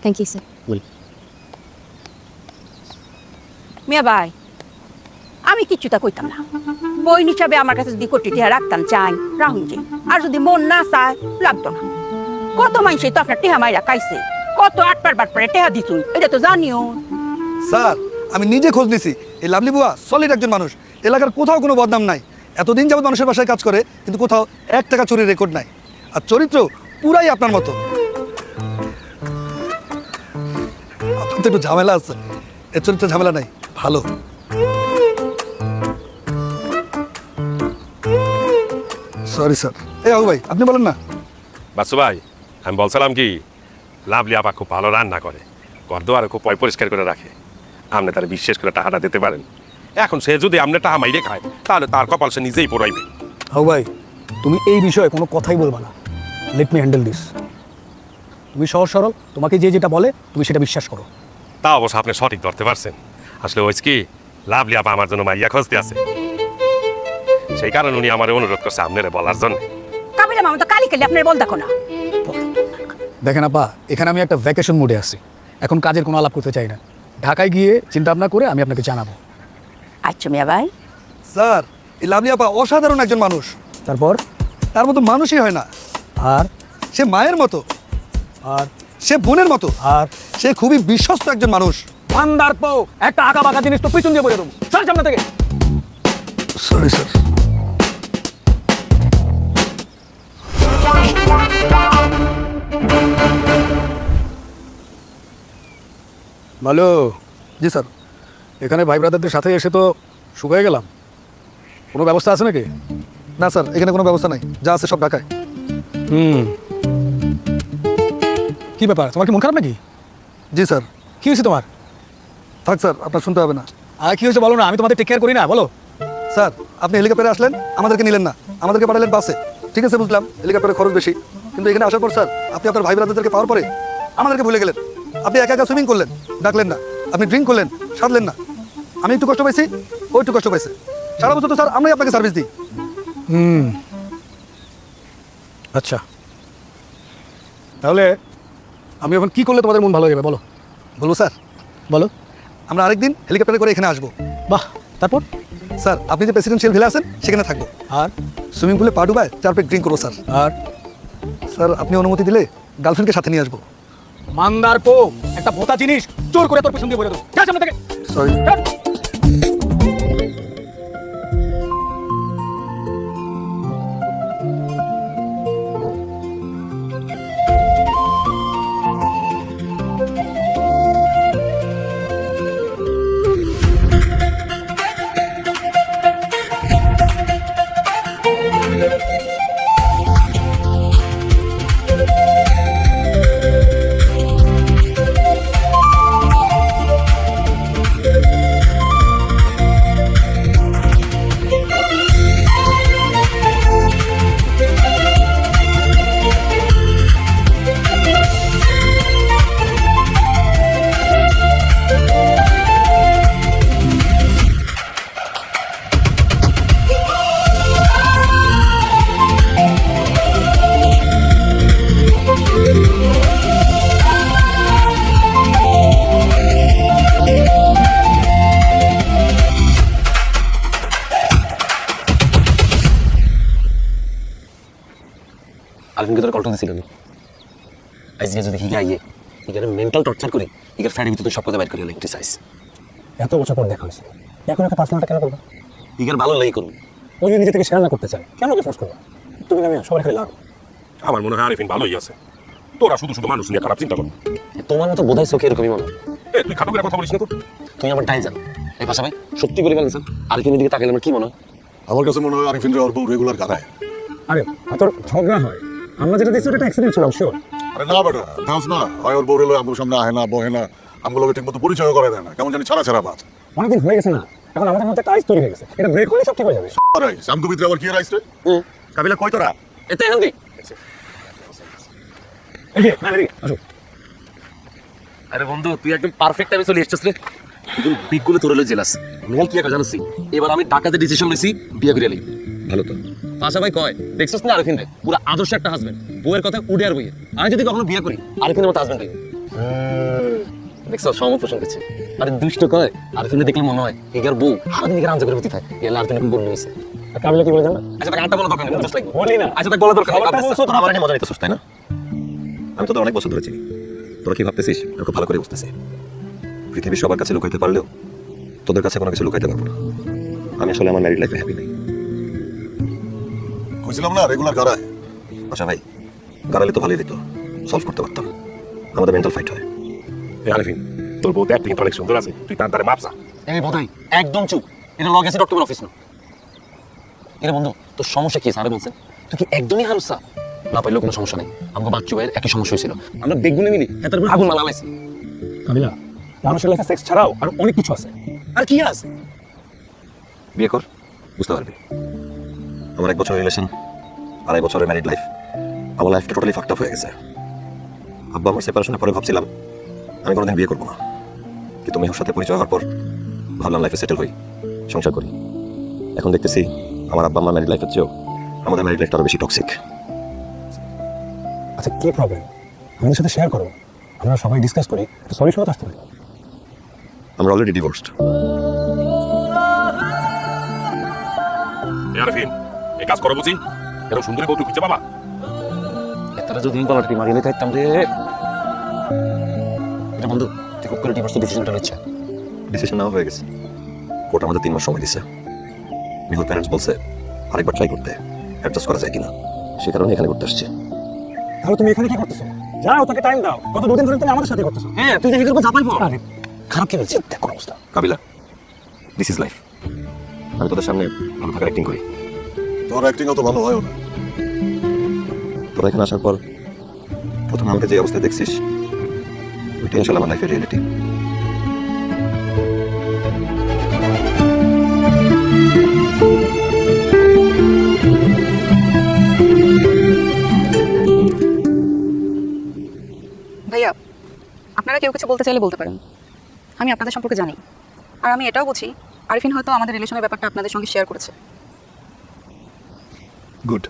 Thank you sir. মিয়া ভাই, আমি কিচ্ছুটা কইতাম না। বই হিসাবে আমার কাছে যদি কোটি টিহা রাখতাম চাই রাহুল জি, আর যদি মন না চায় লাগতো না। কত মানুষই তো আপনার টেহা মাইরা খাইছে, কত আটপার বাটপারে টেহা দিছুই, এটা তো জানিও। স্যার আমি নিজে খোঁজ নিছি, এই লাভলি বুয়া সলিড একজন মানুষ, এলাকার কোথাও কোনো বদনাম নাই। এতদিন যাবত মানুষের বাসায় কাজ করে, কিন্তু কোথাও 1 টাকা চুরির রেকর্ড নাই। আর চরিত্র পুরাই আপনার মতো। আপনার তো একটু ঝামেলা আছে, এর চরিত্র ঝামেলা নাই, ভালো। Sorry sir. এই আবু ভাই আপনি বলেন না। বাসু ভাই, আমি বলছিলাম কি, লাভলি আপা খুব ভালো রান্না করে, ঘর দুয়ারে খুব পরিষ্কার করে রাখে। আপনি তারা বিশ্বাস করে টাকাটা দিতে পারেন। এখন সে যদি আপনি টাকা মাইরে খায়, তাহলে তার কপাল সে নিজেই পড়াইবে। আবু ভাই তুমি এই বিষয়ে কোনো কথাই বলবা না। Let me handle this. তুমি সহজ সরল, তোমাকে যে যেটা বলে তুমি সেটা বিশ্বাস করো। তা অবশ্য আপনি সঠিক ধরতে পারছেন। আসলে ওই কি, লাভলি আপা আমার জন্য মাইয়া খুঁজতে আছে, সেই কারণে উনি আমার অনুরোধ করছে আপনারে বলার জন্য। কাবিলা মামা তো কালি কালি আপনার বল দেখো না। দেখেন আপা, এখানে আমি একটা ভ্যাকেশন মোডে আছি, এখন কাজের কোনো আলাপ করতে চাই না। ঢাকায় গিয়ে চিন্তা ভাবনা করে আমি আপনাকে জানাবো। আচ্ছা মিয়া ভাই। স্যার এই লাভলি আপা অসাধারণ একজন মানুষ, তারপর তার মতো মানুষই হয় না। আর সে মায়ের মতো, আর সে বোনের মতো, আর সে খুবই বিশ্বস্ত একজন মানুষ। পান্দার পো একটা আঁকা বাঁকা জিনিস তো পিছন দিয়ে বলে দেবো। সর সামনে থেকে। Sorry sir. ভালো। জি স্যার। এখানে ভাই ব্রাদারদের সাথে এসে তো শুকিয়ে গেলাম। কোনো ব্যবস্থা আছে নাকি? না স্যার, এখানে কোনো ব্যবস্থা নাই, যা আছে সব ঢাকায়। কি ব্যাপার, তোমার কি মন খারাপ নাকি? জি স্যার। কি হয়েছে তোমার? থাক স্যার, আপনার শুনতে হবে না। আর কি হয়েছে বলো না, আমি তোমাদের টেক কেয়ার করি না, বলো। স্যার আপনি হেলিকপ্টারে আসলেন, আমাদেরকে নিলেন না, আমাদেরকে পাঠালেন বাসে। ঠিক আছে বুঝলাম হেলিকপ্টারে খরচ বেশি, কিন্তু এখানে আসার পর স্যার আপনি আপনার ভাই ব্রাদারদেরকে পাওয়ার পরে আমাদেরকে ভুলে গেলেন। আপনি একা একা সুইমিং করলেন, ডাকলেন না। আপনি ড্রিঙ্ক করলেন, সাধলেন না। আমি একটু কষ্ট পাইছি, ও একটু কষ্ট পাইছে। সারা বছর তো স্যার আমরাই আপনাকে সার্ভিস দিই। আচ্ছা, তাহলে আমি এখন কি করলে তোমাদের মন ভালো হয়ে যাবে বলো? বলবো স্যার? বলো। আমরা আরেকদিন হেলিকপ্টারে করে এখানে আসবো। বাহ, তারপর? স্যার আপনি যে প্রেসিডেন্সিয়াল ভিলা আছেন সেখানে থাকবো। আর সুইমিং পুলে পা ডুবায় 4 প্লেট ড্রিঙ্ক করবো স্যার। আর স্যার আপনি অনুমতি দিলে গার্লফ্রেন্ডকে সাথে নিয়ে আসবো। মান্দার পো একটা ভোতা জিনিস জোর করে তোর পিছন দিয়ে বলে দেবো। যা সামনে থেকে। সরি। আলভিনকে তোর কলটা দিছিল আমি আজকে যদি হিগে আইয়ে হিগারে মেন্টাল টর্চার করে হিগার ফ্যানের ভিতরে সব কথা বাইর করে একটু চাইস। এত বছর পর দেখা হয়েছে, এখন একটা পার্সোনালটা কেন করবো? হিগার ভালো লাগি করুন। ওই নিজে থেকে শেয়ার না করতে চায়, কেন ওকে ফোর্স করবো? তুমি আমি সবাই খালি লাভ। আমার মনে হয় আরিফিন ভালোই আছে, তোরা শুধু শুধু মানুষ নিয়ে খারাপ চিন্তা করো। তোমার মতো বোধাই চোখে এরকমই মনে হয়। তুই খাটো করে কথা বলিস না তো। তুমি আমার ডাই জান এই পাশা ভাই সত্যি করে বলেছেন আরিফিনের দিকে তাকালে আমার কি মনে হয়? আমার কাছে মনে হয় আরিফিন ওর বউ রেগুলার গাড়ায়। আরে তোর ঝগড়া হয়, আমরা যেটা দেখছি ওটা অ্যাক্সিডেন্ট ছিল শিওর। আরে না বেটা, ধাঁস না হয় ওর বউ রেলো আমার সামনে আহে না বহে না, আমগুলোকে ঠিক মতো পরিচয় করে দেয় না, কেমন জানি ছাড়া ছাড়া বাদ। অনেকদিন হয়ে গেছে না, এখন আমাদের মধ্যে টাইস তৈরি হয়ে গেছে, এটা ব্রেক হলে সব ঠিক হয়ে যাবে। আরে শ্যামকু ভিতরে আবার কি রাইস রে? কাবিলা কই তোরা? এতে এখন কি আসো। আরে বন্ধু তুই একদম পারফেক্ট টাইমে চলে এসেছিস রে। তুই বিগগুলো তোর হলো জেলাস মেল কি একা জানিস? এবার আমি টাকাতে ডিসিশন নিছি বিয়ে করে আলি। ভালো তো পাশা ভাই কয় দেখছিস না আরিফিন রে পুরো আদর্শ একটা হাজবেন্ড, বউয়ের কথা উড়ে আর বইয়ে। আমি যদি কখনো বিয়ে করি আরিফিনের মতো হাজবেন্ড পাই। দেখছো সহমত পোষণ করছে। আরে দুষ্ট কয় আর তুমি দেখলে মনে হয় এগার বউ সারাদিন এগার আনজা করে বুঝতে থাকে এগুলো আর তুমি বললে হয়েছে। কাবিলা কি বলে জানো? আচ্ছা তাকে আটটা বলা দরকার নেই, just like বলি না। আচ্ছা তাকে বলা দরকার নেই। খবরটা বলছো তো? আমার নিয়ে মজা নিতেছিস তাই না? আমি তোদের অনেক বছর ধরে চিনি। তোরা কি ভাবতেছিস আমি খুব ভালো করে বুঝতেছি। পৃথিবীর সবার কাছে লুকাইতে পারলেও তোদের কাছে কোনো কিছু লুকাইতে পারবো না। আমি আসলে আমার ম্যারিড লাইফে হ্যাপি নেই। কইছিলাম না রেগুলার গাড়ায়। আচ্ছা ভাই, গাড়ালে তো ভালোই দিত, সলভ করতে পারতাম। আমাদের মেন্টাল ফাইট হয়। এ আরিফিন, তোর বউ অ্যাক্টিং অনেক সুন্দর আছে, তুই তার দ্বারা মাপসা। এই বোধাই একদম চুপ। এটা লগ আছে ডক্টর অফিস না। এরে বন্ধু তোর সমস্যা কি স্যারে বলছে? তুই কি একদমই হারুসা? না পাইলেও কোনো সমস্যা নেই। আমাকে বাচ্চু ভাইয়ের একই সমস্যা হয়েছিল, আমরা বেগুনে মিলি তার উপর আগুন মালামাইছি। কাবিলা, মানুষের লাইফে সেক্স ছাড়াও আর অনেক কিছু আছে। আর কি আছে? বিয়ে কর, বুঝতে পারবি। আমার 1 বছর রিলেশন, 2.5 বছরের ম্যারিড লাইফ, আমার লাইফটা টোটালি ফাকড আপ হয়ে গেছে। আব্বা আমার সেপারেশনের পরে ভাবছিলাম আমি কোনোদিন বিয়ে করবো না, কিন্তু মেহুর সাথে পরিচয় হওয়ার পর ভাবলাম লাইফে সেটেল হই, সংসার করি। এখন দেখতেছি আমার আব্বা আমার ম্যারিড লাইফের চেয়েও আমাদের ম্যারিড লাইফটা আরো বেশি টক্সিক। আচ্ছা কি প্রবলেম আমাদের সাথে শেয়ার করো, আমরা সবাই ডিসকাস করি, একটা সলিউশন আসতে পারি। আমরা অলরেডি ডিভোর্সড। এ আরিফিন, এই কাজ করো বুঝি? এরকম সুন্দরী বউ তুই খুঁজে পাবা? এতটা যদি গলাটি মারিয়ে থাকতাম রে। এটা বন্ধু তুই খুব করে ডিভোর্স ডিসিশনটা নিচ্ছে। ডিসিশন নেওয়া হয়ে গেছে। কোর্ট আমাদের 3 মাস সময় দিছে। মেহুর প্যারেন্টস বলছে আরেকবার ট্রাই করতে, অ্যাডজাস্ট করা যায় কিনা। সে কারণে এখানে করতে আসছে। তাহলে তুমি এখানে কি করতেছো? যাও, তাকে টাইম দাও। গত 2 দিন ধরে তুমি আমাদের সাথে করতেছো। হ্যাঁ তুই দেখি করবো চাপাইবো। আরে খারাপ কি বলছিস? দেখো অবস্থা। কাবিলা, দিস ইজ লাইফ। আমি তোদের সামনে ভালো থাকার অ্যাক্টিং করি। তোর অ্যাক্টিং অত ভালো হয় না। তোরা এখানে আসার পর প্রথমে আমাকে যে অবস্থায় দেখছিস ওইটাই আসলে আমার লাইফের রিয়েলিটি। ভাইয়া, আপনারা কেউ কিছু বলতে চাইলে বলতে পারেন। আমি আপনাদের সম্পর্কে জানি, আর আমি এটাও বুঝি আরিফিন হয়তো আমাদের রিলেশনের ব্যাপারটা আপনাদের সঙ্গে শেয়ার করেছে। গুড।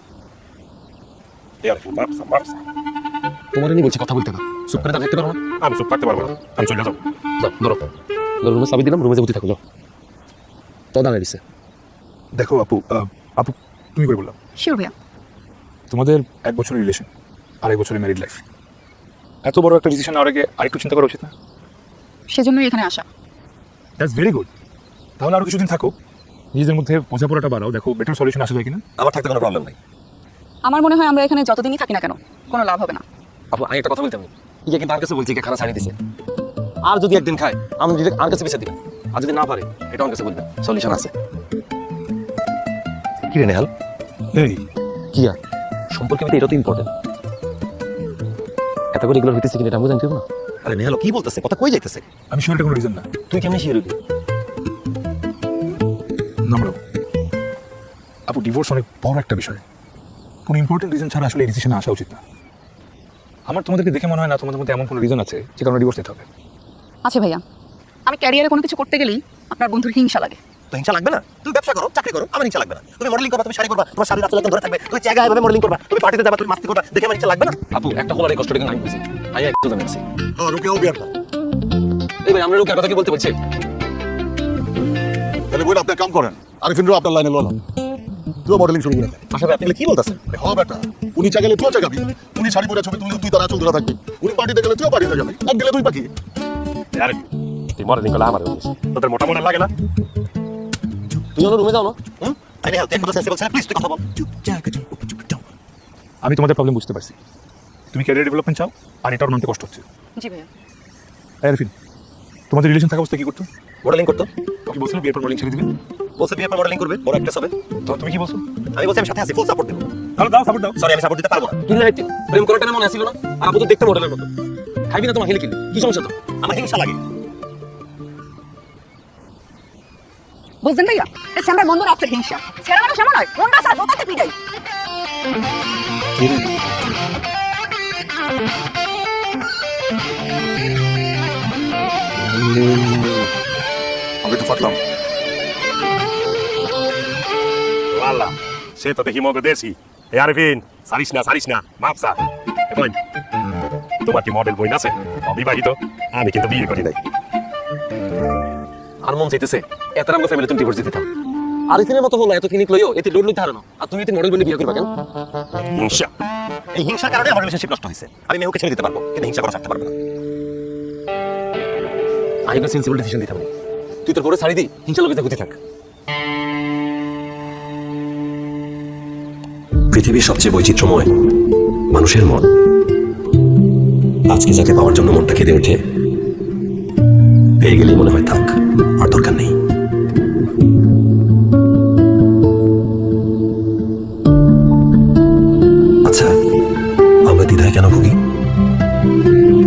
এ আরিফিন, মাপসা মাপসা। তোমার নিয়ে বলছি কথা বলতে না, চুপ করে থাকতে পারো না। আমি চুপ থাকতে পারবো না, আমি চলে যাবো। যাও ধরো ধরো, রুমে চাবি দিলাম, রুমে যাবো থাকো। যাও তো দাঁড়িয়ে দিছে। দেখো আপু, আপু তুমি করে বললাম শিওর ভাইয়া। তোমাদের 1 বছরের রিলেশন, 2.5 বছরের ম্যারিড লাইফ, এত বড় একটা ডিসিশন নেওয়ার আগে আরেকটু চিন্তা করা উচিত না? সেজন্যই এখানে আসা। That's very good. তাহলে আরো কিছুদিন থাকো, নিজেদের মধ্যে বোঝাপড়াটা বাড়াও, দেখো বেটার সলিউশন আসা যায় কিনা। আমার থাকতে কোনো প্রবলেম নাই। আমার মনে হয় আমরা এখানে যতদিনই থাকি না কেন কোনো লাভ হবে না। আপু আমি একটা কথা বলতে আমি ইয়ে কিন্তু আর কাছে বলছি খানা ছাড়িয়ে দিছে। আর যদি একদিন খায় আমি ডিরেক্ট আর কাছে বেঁচে দিবেন, আর যদি না পারে এটা আমার কাছে বলবেন, সলিউশন আছে। কি রে নেহাল? এই কি আর সম্পর্কে এটা তো ইম্পর্টেন্ট। এত করে রেগুলার হইতেছে কিনা এটা আমি জানতে না। আরে নেহাল কি বলতেছে, কথা কই যাইতেছে? আমি শিওর এটা কোনো রিজন না। তুই কেমনি শিওর হইবি? নম্বর আপু, ডিভোর্স অনেক বড় একটা বিষয়, কোনো ইম্পর্টেন্ট রিজন ছাড়া আসলে এই ডিসিশনে আসা উচিত না। আমার তোমাদেরকে দেখে মনে হয় না তোমাদের মধ্যে এমন কোনো রিজন আছে যে কারণে ডিভোর্স নিতে হবে। আচ্ছা ভাইয়া, আমি ক্যারিয়ারে কোনো কিছু করতে গেলেই আপনার বন্ধুর হিংসা লাগে। তো হিংসা লাগবে না? তুমি ব্যবসা করো, চাকরি করো, আমার হিংসা লাগবে না। তুমি মডেলিং করবা, তুমি শাড়ি করবা, তোমার শাড়ির আঁচল একদম ধরে থাকবে, তুমি জায়গায় এভাবে মডেলিং করবা, তুমি পার্টিতে যাবা, তুমি মাস্তি করবা, দেখে আমার হিংসা লাগবে না? আপু একটা হলার এই কষ্টটা কিন্তু আমি বুঝি। আমি একটু জানি আছি। রুকেও বিয়ার না। এই ভাই আমরা লোকের কথা কি বলতে বলছি? তাহলে বই আপনি কাম করেন, আরিফিনও আপনার লাইনে লন, তুইও মডেলিং শুরু করে দেন। আশা ভাই আপনি এগুলো কি বলতেছেন? হ বেটা, উনি চাইলে তুইও চাইবি। উনি শাড়ি পরে ছবি তুললে তুই তার আঁচল ধরে থাকবি। উনি পার্টিতে গেলে তুইও পার্টিতে যাবি, এক গেলে তুই পাখি। এ আরিফিন, তুই মডেলিং করলে আমার তোদের মোটা মনে লাগে না? তুই আমার রুমে যাও না। আরে নেহাল, তুই কথা সেন্সিবল ছেলে, প্লিজ তুই কথা বল। আমি তোমাদের প্রবলেম বুঝতে পারছি, তুমি ক্যারিয়ার ডেভেলপমেন্ট চাও আর এটার মানতে কষ্ট হচ্ছে। জি ভাইয়া। আরিফিন, তোমাদের রিলেশন থাকা অবস্থায় কি করতো? মডেলিং করতো। কি বলছিল বিয়ের পর মডেলিং ছেড়ে দিবেন? বলছে বিয়ের পর মডেলিং করবে, বড় অ্যাক্ট্রেস হবে। তো তুমি কি বলছো? আমি বলছি আমি সাথে আছি, ফুল সাপোর্ট দেব। তাহলে দাও, সাপোর্ট দাও। সরি, আমি সাপোর্ট দিতে পারবো না। তুই না প্রেম করাটা মনে আসছিল না? আর আপু তো দেখতে মডেলের মতো। খাইবি না তোমার হেলে কিনে কি সমস্যা তো? আমার হিংসা লাগে। বুঝলেন ভাইয়া, এটা আমরা বন্ধুর অফিসের হিংসা। ছেলে মানুষ এমন হয়, মনটা সাথে ওটাতে পিটাই। আমি একটু ফাটলাম। আল্লাহ, সে তো দেখি মগে দেশি। এ আরিফিন, সারিস না মাপসা। তোমার কি মডেল বই আছে? অবিবাহিত, আমি কিন্তু বিয়ে করি নাই। আর মন চাইতেছে এত আমার ফ্যামিলি তুমি ডিভোর্স দিতে থাও। আরিফিনের মতো হলো এত কিনিক লইও এতে লোড লইতে হারানো, আর তুমি এতে মডেল বনে বিয়ে করবা কেন? হিংসা। এই হিংসার কারণে আমার রিলেশনশিপ নষ্ট হয়েছে। আমি মেহুকে ছেড়ে দিতে পারবো, কিন্তু হিংসা করা ছাড়তে পারবো না। আমি একটা সেন্সিবল ডিসিশন দিতে পারি। তুই তোর পরে ছাড়ি দি, হিংসা লোকে ঘুরতে থাক। পৃথিবীর সবচেয়ে বৈচিত্র্যময় মানুষের মন। আজকে যাকে পাওয়ার জন্য মনটা কেঁদে ওঠে, পেয়ে গেলেই মনে হয় থাক, আর দরকার নেই। আচ্ছা, আমরা দ্বিধায় কেন ভুগি?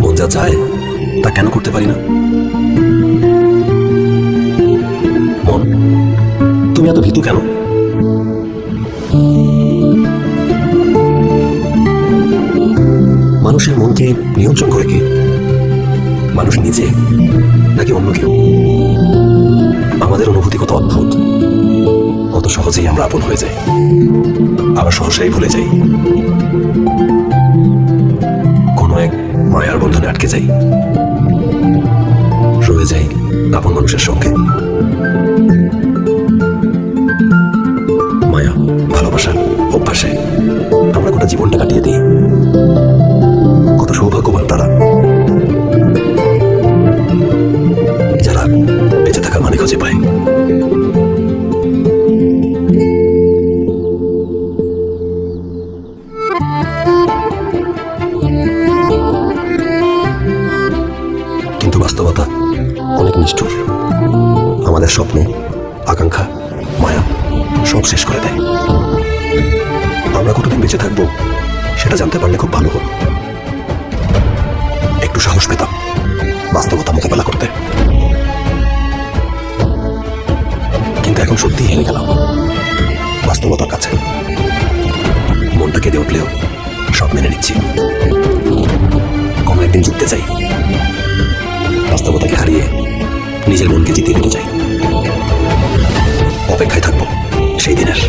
মন যা চায় তা কেন করতে পারি না? মন, তুমি এত ভীতু কেন? মানুষের মনকে নিয়ন্ত্রণ করে কি? মানুষ নিজে নাকি অন্য কেউ? আমাদের অনুভূতি কত অদ্ভুত, কত সহজেই আমরা আপন হয়ে যাই, আবার সহসাই ভুলে যাই। কোনো এক মায়ার বন্ধনে আটকে যাই, রয়ে যাই আপন মানুষের সঙ্গে। মায়া, ভালোবাসা, অভ্যাসে আমরা গোটা জীবনটা কাটিয়ে দিই। কত সৌভাগ্যবান তারা, যারা বেঁচে থাকার মানে খুঁজে পায়। কিন্তু বাস্তবতা অনেক নিষ্ঠুর। আমাদের স্বপ্ন, আকাঙ্ক্ষা, মায়া সব শেষ করে দেয়। আমরা কতদিন বেঁচে থাকবো সেটা জানতে পারলে খুব ভালো হতো। একটু সাহস পেতাম বাস্তবতা মোকাবেলা করতে। কিন্তু এখন সত্যি হেরে গেলাম বাস্তবতার কাছে। মনটা কেঁদে উঠলেও সব মেনে নিচ্ছি। কোনো একদিন জিততে চাই, বাস্তবতাকে হারিয়ে নিজের মনকে জিতিয়ে নিতে চাই। অপেক্ষায় থাকবো সেই দিনের।